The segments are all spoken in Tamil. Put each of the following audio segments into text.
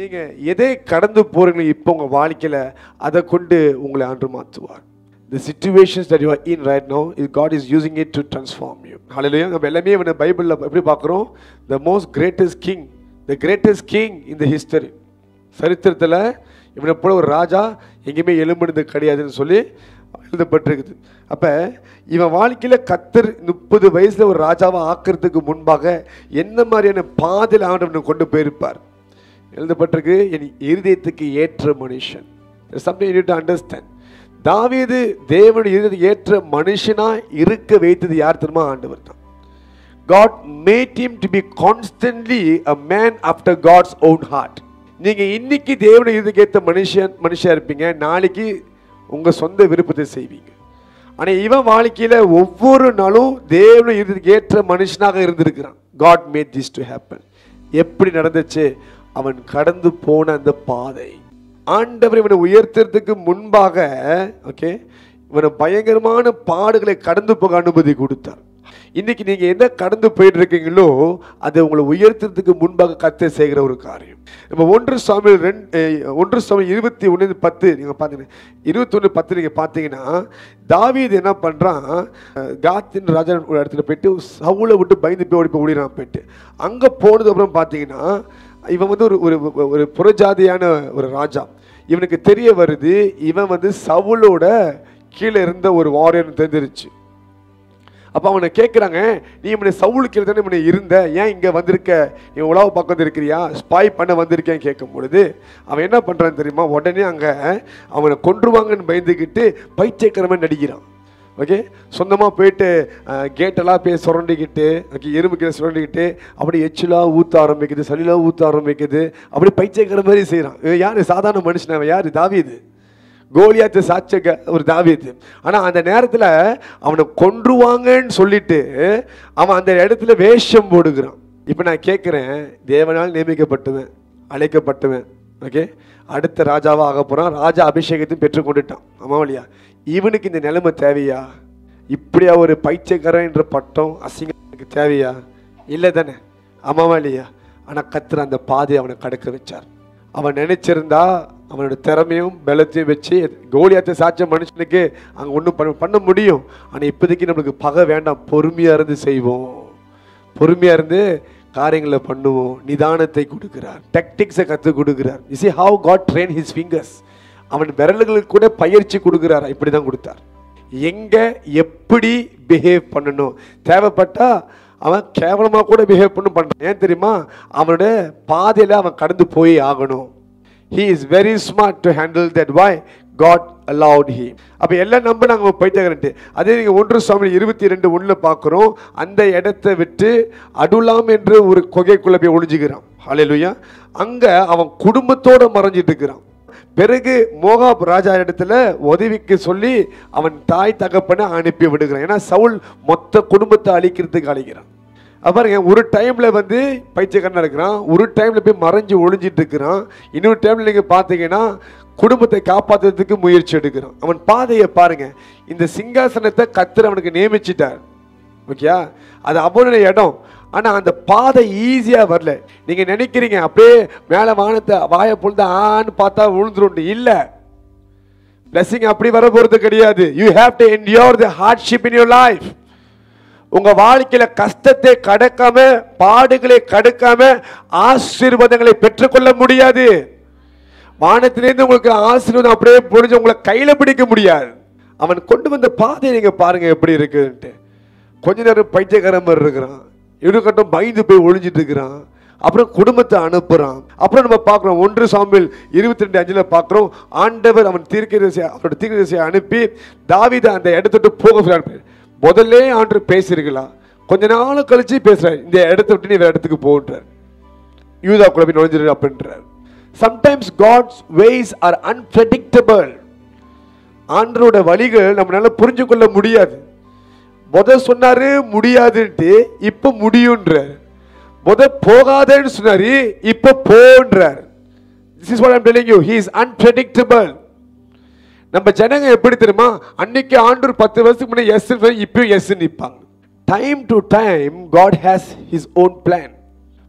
நீங்கள் எதை கடந்து போகிறீங்களோ இப்போ உங்கள் வாழ்க்கையில் அதை கொண்டு உங்களை ஆண்டு மாற்றுவார். The situations that you are in right now, God is using it to transform you. Hallelujah. நம்ம எல்லாமே இவனை பைபிளில் எப்படி பார்க்குறோம்? The most greatest king, the greatest king in the history. சரித்திரத்தில் இவனை போல ஒரு ராஜா எங்கேயுமே எழும்பினது கிடையாதுன்னு சொல்லி எழுதப்பட்டிருக்குது. அப்போ இவன் வாழ்க்கையில் கர்த்தர் 30 வயசில் ஒரு ராஜாவை ஆக்கிறதுக்கு முன்பாக என்ன மாதிரியான பாதையில் ஆண்டவனை கொண்டு போயிருப்பார் எழுதப்பட்டிருக்கு. என் இருதயத்துக்கு ஏற்ற மனுஷன். Something you need to understand. தாவீது தேவனுடைய இருதயத்துக்கு ஏற்ற மனுஷனா இருக்க வைத்தது யார் தெரியுமா? ஆண்டவர் தான். God made him to be constantly a man after God's own heart. நீங்க இன்னைக்கு தேவனுடைய இருதயத்துக்கு ஏற்ற மனுஷா இருப்பீங்க, நாளைக்கு உங்க சொந்த விருப்பத்தை செய்வீங்க. ஆனா இவன் வாழ்க்கையில ஒவ்வொரு நாளும் தேவனுடைய இருதயத்துக்கு ஏற்ற மனுஷனாக இருந்திருக்கிறான். God made this to happen. எப்படி நடந்துச்சு? அவன் கடந்து போன அந்த பாதை. ஆண்டவர் இவனை உயர்த்துறதுக்கு முன்பாக இவனை பயங்கரமான பாடுகளை கடந்து போக அனுமதி கொடுத்தார். இன்னைக்கு நீங்க என்ன கடந்து போயிட்டு இருக்கீங்களோ அதை உங்களை உயர்த்துறதுக்கு முன்பாக கர்த்தர் செய்கிற ஒரு காரியம். நம்ம 1 சாமுவேல் 21:10 நீங்க பாத்தீங்கன்னா 21:10 நீங்க பாத்தீங்கன்னா தாவீது என்ன பண்றான்? காத்தின் ராஜா ஒரு இடத்துல போயிட்டு சவுலை விட்டு பயந்து போய் ஓடிறான். போயிட்டு அங்க போனது அப்புறம் பாத்தீங்கன்னா இவன் வந்து ஒரு புறஜாதியான ஒரு ராஜா. இவனுக்கு தெரிய வருது இவன் சவுலோட கீழே இருந்த ஒரு வாரியர்னு தெரிஞ்சிருச்சு. அப்போ அவனை கேட்குறாங்க, நீ இவனை சவுல் கீழே தானே இவனை இருந்த, ஏன் இங்கே வந்திருக்க, நீ உலக பக்கம் வந்திருக்கிறியா, ஸ்பாய் பண்ண வந்திருக்கேன்னு கேட்கும் பொழுது அவன் என்ன பண்ணுறான்னு தெரியுமா? உடனே அங்கே அவனை கொன்றுவாங்கன்னு பயந்துக்கிட்டு பைத்தியக்காரமாக நடிக்கிறான். சொந்தமாக போயிட்டு கேட்டெல்லாம் போய் சுரண்டிக்கிட்டு எறும்புக்கிட்ட சுரண்டிக்கிட்டு அப்படி எச்சிலாக ஊற்ற ஆரம்பிக்குது, சளிலாம் ஊற்ற ஆரம்பிக்குது. அப்படி பைத்தியக்கார மாதிரி செய்கிறான். யார்? சாதாரண மனுஷன். அவன் யார்? தாவீது. கோலியாத்து சாட்ச ஒரு தாவீது. ஆனால் அந்த நேரத்தில் அவனை கொன்றுவாங்கன்னு சொல்லிட்டு அவன் அந்த இடத்துல வேஷம் போடுகிறான். இப்போ நான் கேட்குறேன், தேவனால் நியமிக்கப்பட்டுவேன், அழைக்கப்பட்டுவேன், அடுத்த ராஜாவாக ஆக போகிறான், ராஜா அபிஷேகத்தையும் பெற்றுக்கொண்டுட்டான். ஆமாவா? இவனுக்கு இந்த நிலைமை தேவையா? இப்படியா ஒரு பைத்தியக்காரன் என்ற பட்டம் அசிங்கத்துக்கு தேவையா? இல்லை தானே? ஆமாவா இல்லையா? ஆனால் கர்த்தர் அந்த பாதையை அவனை கடக்க வச்சார். அவன் நினைச்சிருந்தா அவனோட திறமையும் பலத்தையும் வச்சு கோலியாத்தை சாட்ச மனுஷனுக்கு அங்கே ஒன்றும் பண்ண முடியும். ஆனால் இப்போதைக்கு நம்மளுக்கு பகை வேண்டாம், பொறுமையாக இருந்து செய்வோம், பொறுமையாக இருந்து காரியங்களை பண்ணுவோம். நிதானத்தை கொடுக்கிறார், டெக்டிக்ஸை கற்றுக் கொடுக்கிறார். You see how God trained his fingers. அவன் விரல்களுக்கு கூட பயிற்சி கொடுக்கிறார். இப்படி தான் கொடுத்தார். எங்கே எப்படி பிஹேவ் பண்ணணும், தேவைப்பட்டா அவன் கேவலமாக கூட பிஹேவ் பண்ணுறான். ஏன் தெரியுமா? அவனோட பாதையில் அவன் கடந்து போய் ஆகணும். He is very smart to handle that. Why? God allowed him. அப்போ எல்லாம் நம்ப நாங்கள் போயிட்டாங்கன்ட்டு. அதே நீங்கள் 1 சாமுவேல் 22:1 பார்க்குறோம். அந்த இடத்தை விட்டு அடுலாம் என்று ஒரு குகைக்குள்ளே போய் ஒளிஞ்சுக்கிறான். ஹல்லேலூயா. அங்கே அவன் குடும்பத்தோடு மறைஞ்சிட்டு இருக்கிறான். பிறகு மோகாப் ராஜா இடத்துல உதவிக்கு சொல்லி அவன் தாய் தகப்பனை அனுப்பி விடுகிறான். ஏன்னா சவுல் மொத்த குடும்பத்தை அழிக்கிறதுக்கு அழைக்கிறான். பாருங்க, ஒரு டைம்ல பைத்தியக்காரனா இருக்கிறான், ஒரு டைம்ல போய் மறைஞ்சு ஒளிஞ்சிட்டு இருக்கிறான், இன்னொரு டைம்ல நீங்க பாத்தீங்கன்னா குடும்பத்தை காப்பாற்றுறதுக்கு முயற்சி எடுக்கிறான். அவன் பாதையை பாருங்க. இந்த சிங்காசனத்தை கர்த்தர் அவனுக்கு நியமிச்சிட்டார். அது அவனுடைய இடம். ஆனா அந்த பாதை ஈஸியா வரல. நீங்க நினைக்கிறீங்க அப்படியே மேல வானத்தை வாய பொழுது ஆன்னு பார்த்தா விழுந்துரும். இல்ல, blessing அப்படி வர போறது கிடையாது. You have to endure the hardship in your life. உங்க வாழ்க்கையில கஷ்டத்தை கடக்காம, பாடுகளை கடக்காம ஆசீர்வாதங்களை பெற்றுக்கொள்ள முடியாது. வானத்திலிருந்து உங்களுக்கு ஆசீர்வாதம் அப்படியே பொழிஞ்சு உங்களை கையில பிடிக்க முடியாது. அவன் கொண்டு வந்த பாதையை நீங்க பாருங்க எப்படி இருக்குன்ட்டு. கொஞ்ச நேரம் பைத்தியக்காரன் மாதிரி இருக்கிறான், இருக்கட்டும் பயந்து போய் ஒளிஞ்சிட்டு இருக்கிறான். அப்புறம் குடும்பத்தை அனுப்புறான். அப்புறம் நம்ம பார்க்குறோம் 1 சாமுவேல் 22:5 பார்க்குறோம். ஆண்டவர் அவனோட தீர்க்கதரிசியை அனுப்பி தாவீதை அந்த இடத்துட்டு போக சொல்றாரு. முதல்ல ஆண்டவர் பேசிருக்கலாம், கொஞ்ச நாள் கழிச்சு பேசுறாரு, இந்த இடத்த விட்டு நீ வேற இடத்துக்கு போன்றார், யூதாக்குள்ள போய் நுழைஞ்சிரு அப்படின்றார். Sometimes god's ways are unpredictable. ஆண்டவரோட வழிகள் நம்மளால புரிஞ்சு கொள்ள முடியாது. சொன்னாரு முடியாதுன்ட்டு இப்ப முடியுன்றார். போகாதேன்னு சொன்னாரு, இப்ப போன்றார். This is what I'm telling you. He is unpredictable. நம்ம ஜனங்க எப்படி தெரியுமா? அன்னைக்கு ஆண்டவர் 10 வருஷத்துக்கு முன்னாடி எஸ் இப்பயும் எஸ் நிற்பாங்க. Time to time God has his own plan.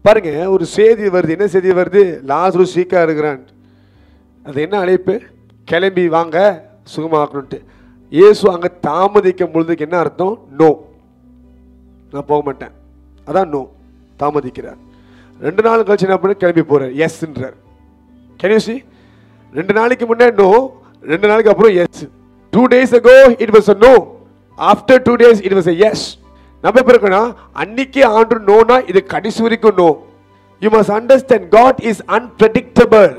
பாருங்க, ஒரு செய்தி வருது. என்ன செய்தி வருது? லாசரு சீக்கா இருக்கிறான். அது என்ன அழைப்பு? கிளம்பி வாங்க, சுகமாக்கணுன்ட்டு. இயேசு அங்கே தாமதிக்கும் பொழுதுக்கு என்ன அர்த்தம்? நோ, நான் போக மாட்டேன். அதான் நோ, தாமதிக்கிறார். 2 நாள் கழிச்சு என்ன பண்ண? கிளம்பி போறார். எஸ்ன்றார். Can you see? 2 நாளைக்கு முன்னே நோ, 2 நாளைக்கு அப்புறம் S. 2 days ago it was a no, after 2 days it was a yes. நம்ம எப்படி இருக்கோம்னா, அன்னைக்கு ஆண்டவர் நோனா இது கடைசி வரைக்கும் no. You must understand, God is unpredictable.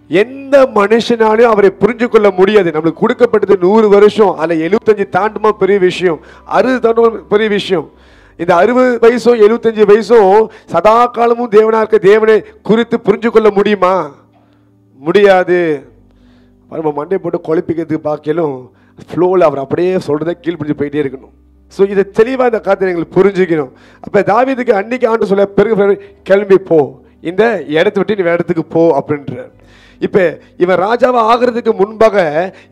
எந்த மனுஷனாலையும் அவரை புரிஞ்சு கொள்ள முடியாது. நம்மளுக்கு கொடுக்கப்பட்டது 100 வருஷம், அதில் 75 தாண்டுமா பெரிய விஷயம், 60 தாண்டுமா பெரிய விஷயம். இந்த 60 வயசும் 75 வயசும் சதா காலமும் தேவனா இருக்க தேவனை குறித்து புரிஞ்சு கொள்ள முடியுமா? முடியாது. நம்ம மண்டை போட்டு குழப்பிக்கிறதுக்கு பார்க்கலும் ஃப்ளோவில் அவர் அப்படியே சொல்றதை கீழ்பிடிச்சு போயிட்டே இருக்கணும். ஸோ இதை தெளிவாக இந்த காரியத்தை எங்களுக்கு புரிஞ்சுக்கணும். அப்போ தாவீதுக்கு அன்னைக்கு ஆண்டு சொல்ல பிறகு கிளம்பி போ, இந்த இடத்த விட்டு நீ வேற இடத்துக்கு போ அப்படின்ற. இப்போ இவன் ராஜாவை ஆகிறதுக்கு முன்பாக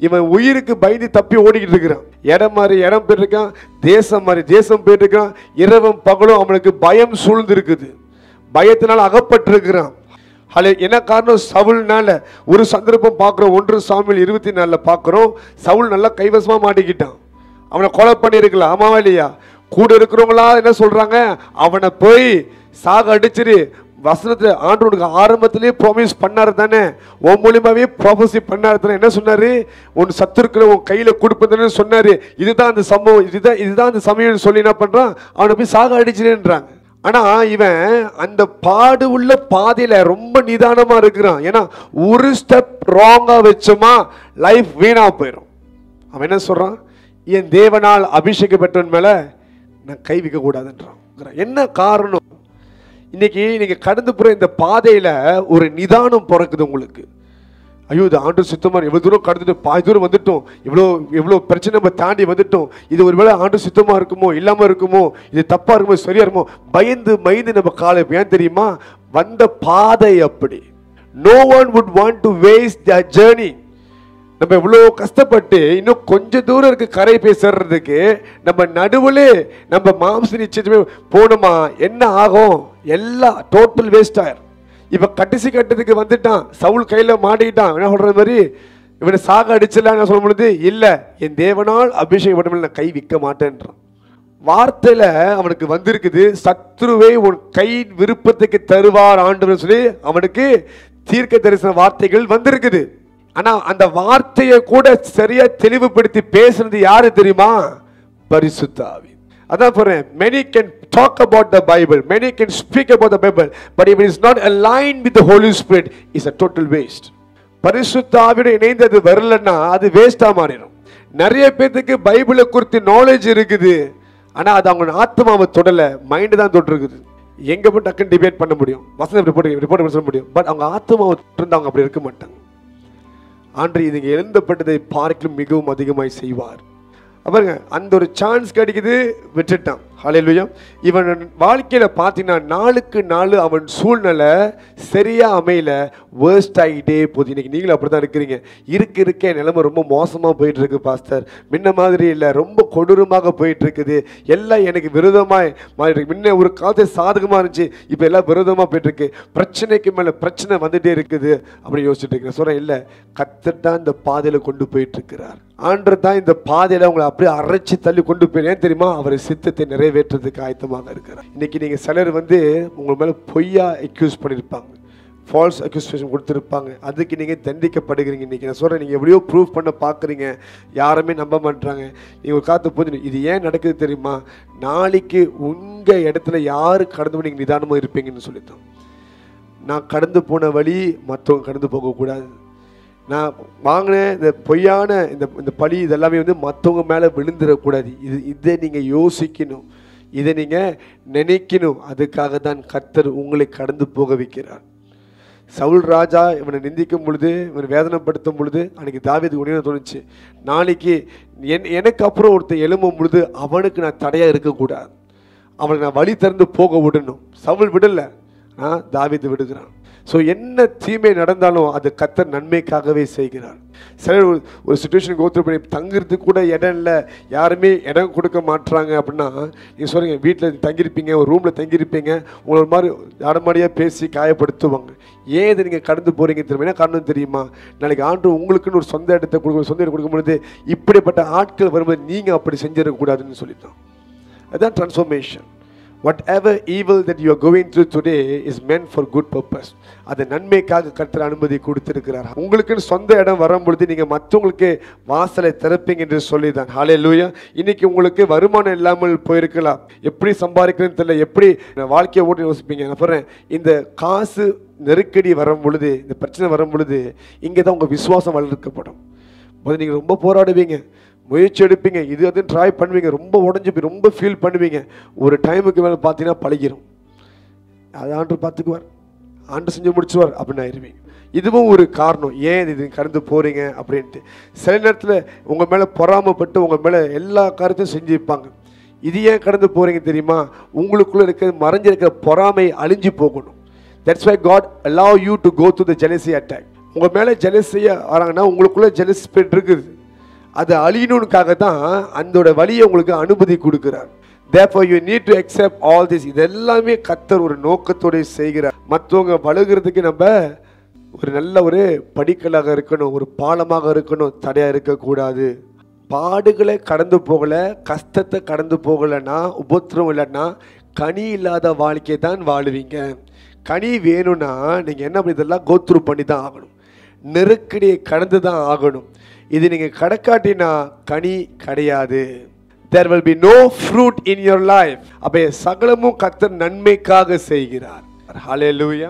இவன் உயிருக்கு பயந்து தப்பி ஓடிக்கிட்டு இருக்கிறான். இடம் மாதிரி இடம் போயிட்டுருக்கான், தேசம் மாதிரி தேசம் போயிட்டுருக்கான். இரவும் பகலும் அவனுக்கு பயம் சூழ்ந்து இருக்குது, பயத்தினால் அகப்பட்டிருக்கிறான். என்ன காரணம்? சவுல்னால. ஒரு சந்தர்ப்பம் பார்க்குறோம், 1 சாமுவேல் 24 பார்க்குறோம். சவுல் நல்லா கைவசமாக மாட்டிக்கிட்டான். அவனை கொலை பண்ணியிருக்கலாம், ஆமாவா இல்லையா? கூட இருக்கிறவங்களா என்ன சொல்றாங்க? அவனை போய் சாக அடிச்சிரு. வசனத்தை ஆண்டவனுக்கு ஆரம்பத்திலேயே ப்ராமிஸ் பண்ணாரு தானே, உன் மூலியமாவே ப்ராபசி பண்ணாரு தானே. என்ன சொன்னாரு? உன் சத்துருக்களை உன் கையில கொடுப்பதுன்னு சொன்னாரு. இதுதான் அந்த சம்பவம், இதுதான் அந்த சமயம் சொல்லி என்ன பண்றான்? அவனை போய் சாக அடிச்சிருன்றாங்க. ஆனா இவன் அந்த பாடு உள்ள பாதையில ரொம்ப நிதானமா இருக்கிறான். ஏன்னா ஒரு ஸ்டெப் ராங்கா வச்சோமா லைஃப் வீணா போயிடும். அவன் என்ன சொல்றான்? என் தேவனால் அபிஷேகப்பட்டவன் மேல நான் கை வைக்க கூடாதுன்றான். என்ன காரணம்? இன்னைக்கு நீங்க கடந்து போற இந்த பாதையில ஒரு நிதானம் பிறக்குது உங்களுக்கு. ஐயோ, இது ஆண்டு சித்தமா, எவ்வளவு தூரம் கடந்துட்டு பாதி தூரம் வந்துட்டோம், எவ்வளோ பிரச்சனை நம்ம தாண்டி வந்துட்டோம், இது ஒருவேளை ஆண்டு சித்தமா இருக்குமோ இல்லாம இருக்குமோ, இது தப்பா இருக்குமோ சரியா இருக்குமோ, பயந்து நம்ம காலை. ஏன் தெரியுமா? வந்த பாதை அப்படி. No one would want to waste their journey. நம்ம இவ்வளோ கஷ்டப்பட்டு இன்னும் கொஞ்சம் தூரம் இருக்கு கரை போய் சேர்றதுக்கு, நம்ம நடுவில் நம்ம மாம்ச நிச்சயமே போனோமா என்ன ஆகும்? எல்லாம் டோட்டல் வேஸ்ட் ஆயிரும். இப்ப கடைசி கட்டத்துக்கு வந்துட்டான், சவுல் கையில மாட்டிக்கிட்டான். என்ன சொல்ற மாதிரி இவனை சாக அடிச்சிடலாம் சொல்ல பொழுது, இல்ல என் தேவனால் அபிஷேகம் நான் கை விற்க மாட்டேன்றான். வார்த்தையில அவனுக்கு வந்திருக்குது, சத்ருவை உன் கை விருப்பத்துக்கு தருவார் ஆண்டவர் சொல்லி அவனுக்கு தீர்க்க தரிசன வார்த்தைகள் வந்திருக்குது. ஆனா அந்த வார்த்தையை கூட சரியா தெளிவுபடுத்தி பேசுறது யாரு தெரியுமா? பரிசுத்த ஆவி. அதான் சொல்றேன், many can talk about the Bible, many can speak about the Bible, but if it is not aligned with the Holy Spirit, it's a total waste. பரிசுத்த ஆவியோட இணைந்தது வரலன்னா அது வேஸ்டா மாறிடும். நிறைய பேருக்கு பைபிளை குறித்து நாலேஜ் இருக்குது, ஆனா அது அவங்க ஆத்மாவை தொடல, மைண்ட் தான் தொட்டிருக்குது. எங்க போய் டக்குன்னு டிபேட் பண்ண முடியும், வசனம் ரிப்போர்ட் சொல்ல முடியும், பட் அவங்க ஆத்மாவை தொட்டிருந்தாங்க அப்படி இருக்க மாட்டாங்க. ஆண்டு இதுங்க எழுந்தப்பட்டதை பார்க்கலும் மிகவும் அதிகமாய் செய்வார். பாருங்க, அந்த ஒரு சான்ஸ் கிடைக்குது, விட்டுட்டான். ஹல்லேலூயா. இவன் வாழ்க்கையில பார்த்தீங்கன்னா நாளுக்கு நாள் அவன் சூழ்நிலை சரியா அமையல, வேர்ஸ்ட் ஆகிட்டே போகுது. இன்னைக்கு நீங்களும் அப்படிதான் இருக்கிறீங்க. இருக்க நிலைமை ரொம்ப மோசமா போயிட்டு இருக்கு பாஸ்டர், முன்ன மாதிரி இல்லை, ரொம்ப கொடூரமாக போயிட்டு இருக்குது, எல்லாம் எனக்கு விரோதமாய் மாறி இருக்கு. முன்ன ஒரு காலத்தை சாதகமா இருந்துச்சு, இப்போ எல்லாம் விரோதமா போயிட்டு இருக்கு, பிரச்சனைக்கு மேல பிரச்சனை வந்துட்டே இருக்குது அப்படி யோசிச்சுட்டு இருக்கிறேன். சொல்றேன் இல்ல, கர்த்தர் தான் இந்த பாதையில கொண்டு போயிட்டு இருக்கிறார். ஆண்டவர் தான் இந்த பாதையில உங்களை அப்படியே அரைச்சி தள்ளி கொண்டு போய், ஏன் தெரியுமா? அவர் சித்தத்தை நிறைவேற்றதுக்கு ஆயத்தமாக இருக்கிறார். இன்னைக்கு நீங்க சிலர் உங்க மேல பொய்யா அக்யூஸ் பண்ணிருப்பாங்க, ஃபால்ஸ் அக்யூஸ்டேஷன் கொடுத்துருப்பாங்க, அதுக்கு நீங்க தண்டிக்கப்படுகிறீங்க. இன்னைக்கு நான் சொல்றேன், நீங்க எப்படியோ ப்ரூவ் பண்ண பாக்குறீங்க, யாருமே நம்ப மாட்டாங்க. நீங்க ஒரு காத்து போது இது ஏன் நடக்குது தெரியுமா? நாளைக்கு உங்க இடத்துல யாரு கடந்து நீங்க நிதானமா இருப்பீங்கன்னு சொல்லித்தான். நான் கடந்து போன வழி மற்றவங்க கடந்து போகக்கூடாது. நான் வாங்கின இந்த பொய்யான இந்த பழி இதெல்லாமே மற்றவங்க மேலே விழுந்துடக்கூடாது. இதை நீங்கள் யோசிக்கணும், இதை நீங்கள் நினைக்கணும். அதுக்காக தான் கர்த்தர் உங்களை கடந்து போக வைக்கிறார். சவுல் ராஜா இவனை நிந்திக்கும் பொழுது, இவனை வேதனைப்படுத்தும் பொழுது, அன்னைக்கு தாவீதுக்கு உடனே தோணுச்சு, நாளைக்கு எனக்கு அப்புறம் ஒருத்தர் எழும்பும் பொழுது அவனுக்கு நான் தடையாக இருக்கக்கூடாது, அவனுக்கு நான் வழி திறந்து போக விடணும். சவுல் விடலை, தாவீது விடுகிறான். ஸோ என்ன தீமை நடந்தாலும் அது கர்த்தர் நன்மைக்காகவே செய்கிறார். சிலர் ஒரு சுச்சுவேஷன் கோத்ரூ பண்ணி தங்குறதுக்கு கூட இடம் இல்லை, யாருமே இடம் கொடுக்க மாட்டுறாங்க அப்படின்னா, நீங்கள் சொல்லுங்கள் வீட்டில் தங்கியிருப்பீங்க, ஒரு ரூமில் தங்கியிருப்பீங்க, உங்களை மாதிரி அடமாடியாக பேசி காயப்படுத்துவாங்க. ஏன் இதை நீங்கள் கடந்து போகிறீங்க தெரியுமா? என்ன காரணம் தெரியுமா? நாளைக்கு ஆண்டு உங்களுக்குன்னு ஒரு சொந்த இடத்தை சொந்த இடம் கொடுக்கும்பொழுது இப்படிப்பட்ட ஆட்கள் வரும்போது நீங்கள் அப்படி செஞ்சிடக்கூடாதுன்னு சொல்லித்தான். அதுதான் transformation. Whatever evil that you are going through today is meant for good purpose. அது நன்மைக்காக கர்த்தர் அனுமதி கொடுத்திருக்கிறார். உங்களுக்குன்னு சொந்த இடம் வரும்பொழுது நீங்கள் மற்றவங்களுக்கு வாசலை திறப்பீங்க என்று சொல்லிதான். ஹல்லேலூயா. இன்னைக்கு உங்களுக்கு வருமானம் இல்லாமல் போயிருக்கலாம், எப்படி சம்பாதிக்கிறதுன்னு தெரியல, எப்படி வாழ்க்கையை ஓட்டு யோசிப்பீங்க. நான் சொல்கிறேன், இந்த காசு நெருக்கடி வரும் பொழுது, இந்த பிரச்சனை வரும் பொழுது இங்கே தான் உங்கள் விசுவாசம் வளர்க்கப்படும். போது நீங்கள் ரொம்ப போராடுவீங்க, முயற்சி எடுப்பீங்க, இது அதுன்னு ட்ரை பண்ணுவீங்க, ரொம்ப உடஞ்சி போய் ரொம்ப ஃபீல் பண்ணுவீங்க. ஒரு டைமுக்கு மேலே பார்த்தீங்கன்னா பழகிடும். அது ஆண்டு பார்த்துக்குவார், ஆண்டு செஞ்சு முடிச்சுவார் அப்படின்னு ஆயிடுவீங்க. இதுவும் ஒரு காரணம் ஏன் இது கடந்து போகிறீங்க அப்படின்ட்டு. சில நேரத்தில் உங்கள் மேலே பொறாமப்பட்டு உங்கள் மேலே எல்லா காரியத்தையும் செஞ்சுருப்பாங்க. இது ஏன் கடந்து போகிறீங்க தெரியுமா? உங்களுக்குள்ளே இருக்கிற மறைஞ்சிருக்கிற பொறாமை அழிஞ்சு போகணும். That's why god allow you to go through the jealousy attack. உங்கள் மேலே ஜெலஸியாக வராங்கன்னா உங்களுக்குள்ளே ஜெலஸ் ஸ்பிரிட் இருக்குது, அது அழியணுக்காக தான் அந்த வழியை உங்களுக்கு அனுமதி கொடுக்கிறார். Therefore you need to accept all this. இது எல்லாமே கர்த்தர் ஒரு நோக்கத்தோடு செய்கிறார். மற்றவங்க வழுகிறதுக்கு நம்ம ஒரு நல்ல ஒரு படிக்கலாக இருக்கணும், ஒரு பாலமாக இருக்கணும், தடையாக இருக்கக்கூடாது. பாடுகளை கடந்து போகலை, கஷ்டத்தை கடந்து போகலைன்னா, உபத்திரம் இல்லைன்னா கனி இல்லாத வாழ்க்கையை தான் வாழுவீங்க. கனி வேணும்னா நீங்கள் என்ன பண்ணி இதெல்லாம் கோத்ரூ பண்ணி தான் ஆகணும், நெருக்கடியை கடந்து தான் ஆகணும். இது நீங்கள் கடக்காட்டினா கனி கிடையாது. There will be no fruit in your life. அப்போ சகலமும் கர்த்தர் நன்மைக்காக செய்கிறார். ஹல்லேலூயா.